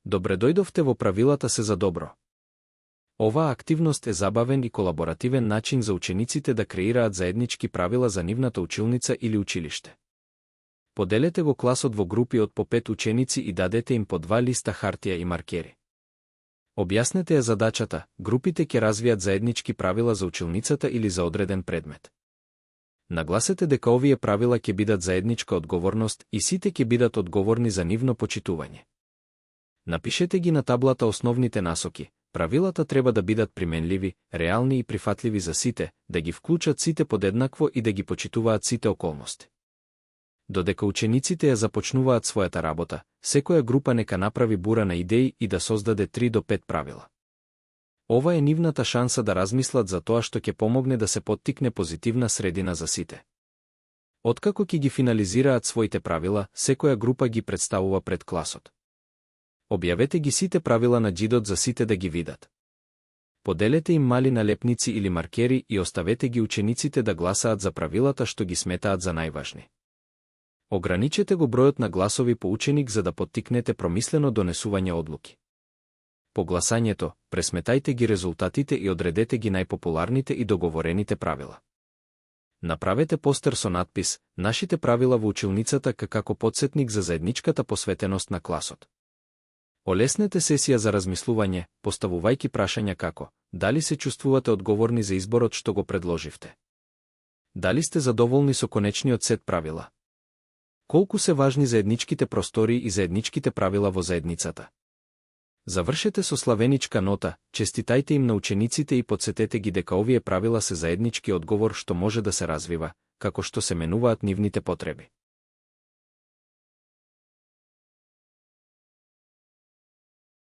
Добре дојдовте во правилата се за добро. Оваа активност е забавен и колаборативен начин за учениците да креираат заеднички правила за нивната училница или училиште. Поделете го класот во групи од по 5 ученици и дадете им по 2 листа хартија и маркери. Објаснете ја задачата, групите ќе развијат заеднички правила за училницата или за одреден предмет. Нагласете дека овие правила ќе бидат заедничка одговорност и сите ќе бидат одговорни за нивно почитување. Напишете ги на таблата основните насоки. Правилата треба да бидат применливи, реални и прифатливи за сите, да ги вклучат сите подеднакво и да ги почитуваат сите околности. Додека учениците ја започнуваат својата работа, секоја група нека направи бура на идеи и да создаде 3 до 5 правила. Ова е нивната шанса да размислат за тоа што ќе помогне да се поттикне позитивна средина за сите. Откако ќе ги финализираат своите правила, секоја група ги представува пред класот. Објавете ги сите правила на џидот за сите да ги видат. Поделете им мали налепници или маркери и оставете ги учениците да гласаат за правилата што ги сметаат за најважни. Ограничете го бројот на гласови по ученик за да поттикнете промислено донесување одлуки. По гласањето, пресметајте ги резултатите и одредете ги најпопуларните и договорените правила. Направете постер со надпис «Нашите правила во училницата» како потсетник за заедничката посветеност на класот. Олеснете сесија за размислување, поставувајќи прашања како: дали се чувствувате одговорни за изборот што го предложивте? Дали сте задоволни со конечниот сет правила? Колку се важни заедничките простори и заедничките правила во заедницата? Завршете со славеничка нота, честитајте им на учениците и потсетете ги дека овие правила се заеднички одговор што може да се развива, како што се менуваат нивните потреби.